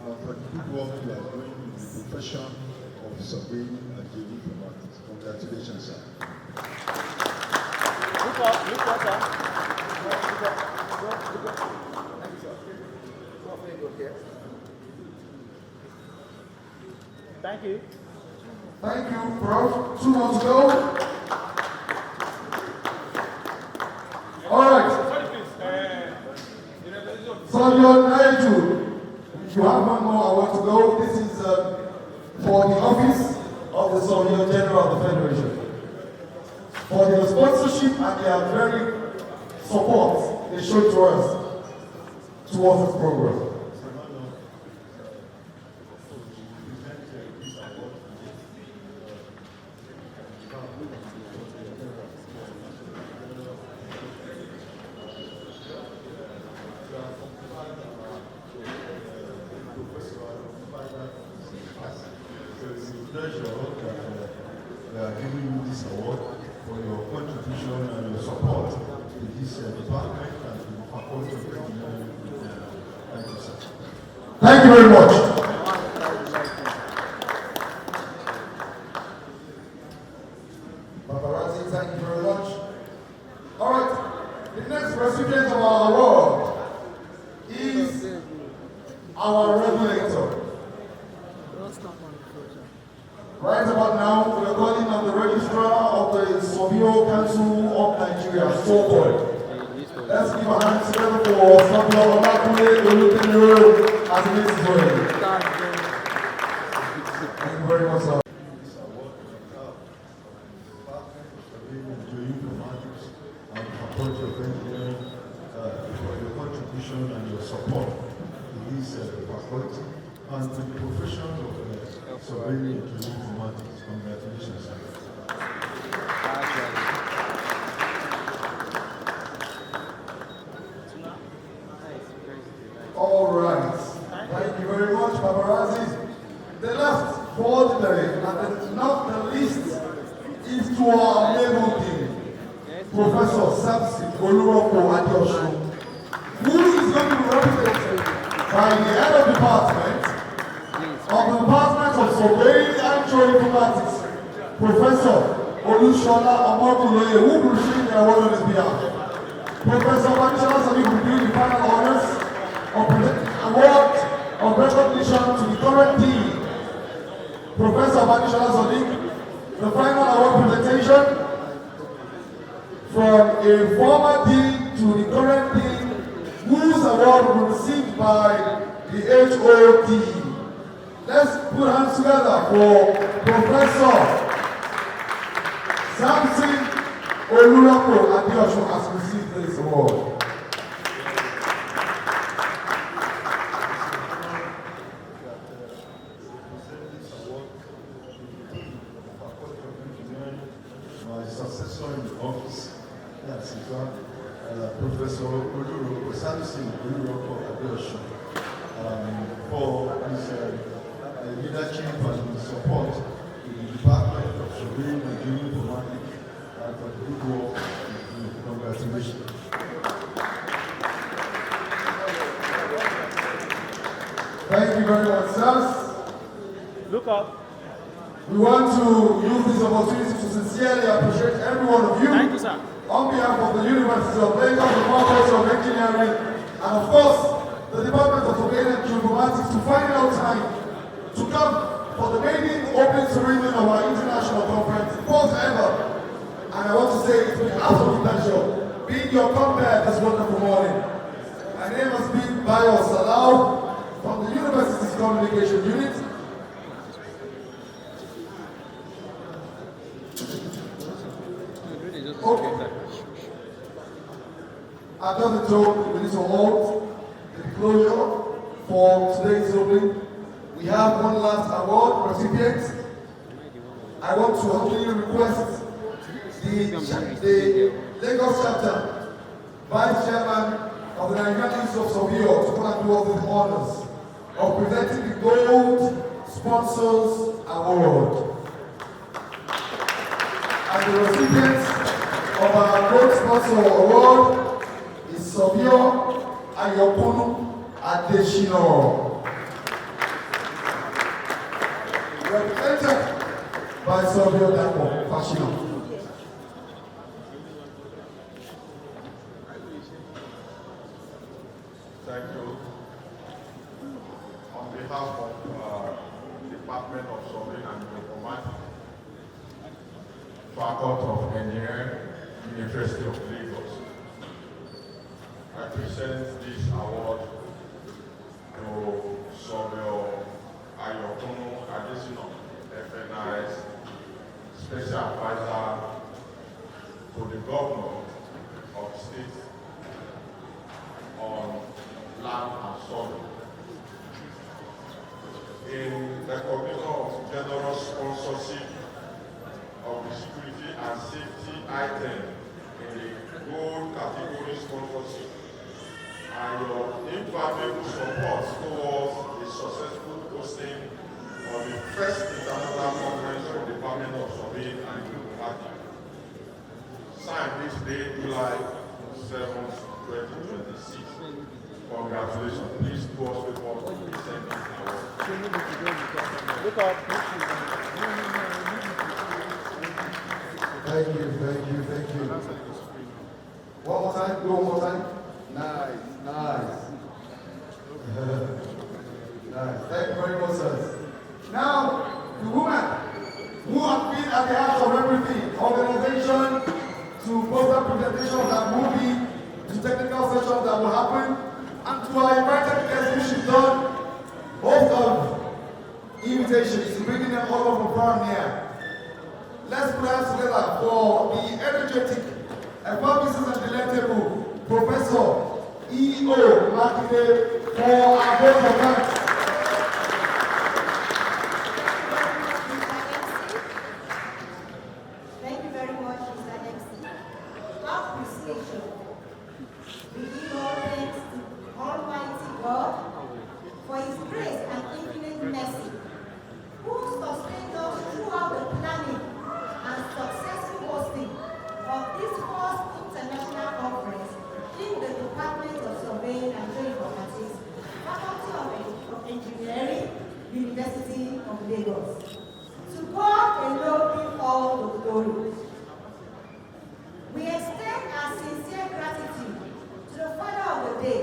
for the good work you are doing in the profession of surveying and geoinformatics. Congratulations, sir. Look up, sir. Look up. Thank you, sir. Thank you. Thank you, Prof. 2 months ago. All right. Surveyor, you have one more award to go. This is for the office of the Surveyor General of the Federation. For their sponsorship and their very support they showed to us towards this program. We are giving you this award for your contribution and your support to this department and the faculty of engineering. Thank you, sir. Thank you very much. Paparazzi, thank you very much. All right, the next recipient of our award is our regulator. Right about now, we are calling on the registrar of the Surveyor Council of Nigeria, SURCON. Let's give a hand together for Surveyor Olakunle, Olugbemiro, as it is doing. Thank you very much, sir. This award on behalf of the Department of Surveying and Geoinformatics and the Faculty of Engineering for your contribution and your support to this faculty and to the profession of surveying and geoinformatics. Congratulations, sir. All right. Thank you very much, paparazzi. The last ordinary, and not the least, is to our naval team, Professor Samson Oluropo Adesoun, who is going to be represented by the head of department of the Department of Surveying and Geoinformatics, Professor Olusegun Omogunloye, who will receive the award on his behalf. Professor Obasanjo will do the final honors of award of recognition to the current dean. Professor Obasanjo, the final award presentation from a former dean to the current dean, whose award was received by the HOD. Let's put hands together for Professor Samson Oluropo Adesoun as received this award. My successor in the office, that's Professor Oluropo Samson Oluropo Adesoun, for his leadership and support to the Department of Surveying and Geoinformatics and for the good work. Congratulations. Thank you very much, sirs. Look up. We want to use this opportunity to sincerely appreciate every one of you. Thank you, sir. On behalf of the University of Lagos, the Faculty of Engineering, and of course, the Department of Surveying and Geoinformatics to find out time to come for the maiden opening ceremony of our international conference, first ever. And I want to say it's been an absolute pleasure being your compare this wonderful morning. My name has been Bayo Salau from the University's Communication Unit. Okay. After the talk, we need to hold the closure for today's opening. We have one last award recipient, I want to humbly request the Lagos chapter Vice Chairman of the Nigerian Institute of Surveyors to come and do all the honors of presenting the Gold Sponsors Award. And the recipients of our Gold Sponsor Award is Surveyor Adeyemi. Represented by Surveyor Fashion. Thank you. On behalf of Department of Survey and Geoinformatics, Faculty of Engineering, University of Lagos, I present this award to Surveyor Adesoun, FNIS, Special Advisor to the Governor of the State on land and soil. In recognition of generous sponsorship of the security and safety item in the gold category sponsorship, and your invaluable support towards the successful hosting of the first international conference of the Department of Surveying and Geospatial. Signed this day, July 7th, 2026. Congratulations. Please do us with what we send this award. Thank you. One more time, go one more time. Nice. Nice. Thank you very much, sir. Now, the woman who have been at the heart of everything, organization, to poster presentations that will be, to technical sessions that will happen, and to our invited guests who she's done most of invitations, bringing them all over from here. Let's put hands together for the energetic and publicist and delectable Professor E.O. Makinde for our vote of thanks. Thank you very much, Mr. MC. Appreciation. We give all thanks to Almighty God for His grace and infinite mercy, who sustained us throughout the planning and successful hosting of this first international conference in the Department of Surveying and Geoinformatics, Faculty of Engineering, University of Lagos. To God alone be all the glory. We extend our sincere gratitude to the Father of the Day,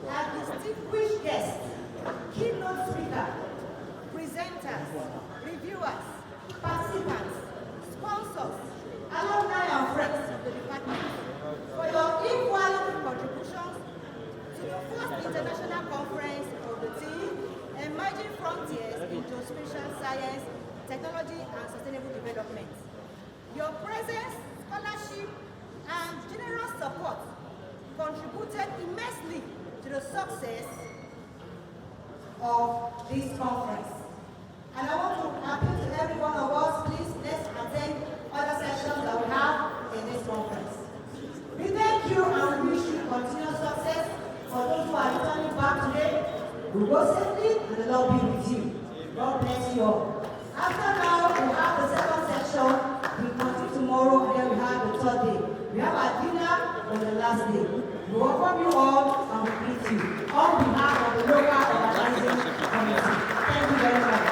our distinguished guests, Keynote Speaker, presenters, reviewers, participants, sponsors, alumni and friends of the department for your invaluable contributions to the first international conference of the theme Emerging Frontiers in Geospatial Science, Technology and Sustainable Development. Your presence, scholarship, and generous support contributed immensely to the success of this conference. And I want to appeal to every one of us, please let's attend other sessions that we have in this conference. We thank you and we wish you continued success. For those who are returning back today, we go safely and the Lord be with you. God bless you all. After now, we have the second section. We continue tomorrow and then we have the third day. We have our dinner on the last day. We welcome you all and we greet you on behalf of the local organizing committee. Thank you very much.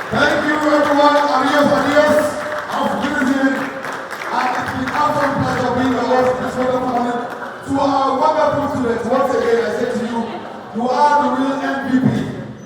Thank you, everyone. Adios. Auf Wiedersehen. And it's been an absolute pleasure being the host this wonderful morning. To our wonderful students, once again, I say to you, you are the real MVP.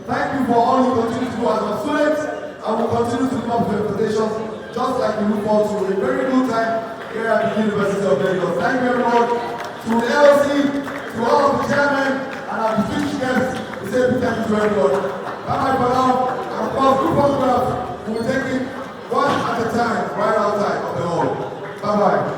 Thank you for all you continue to do as a student, and we'll continue to live up to your presentations, just like we look forward to a very good time here at the University of Lagos. Thank you, everyone. To the LC, to all of the chairmen, and our distinguished guests, we say big thank you to everyone. Bye-bye for now. And of course, group photographs will be taken one at a time, right outside of the hall. Bye-bye.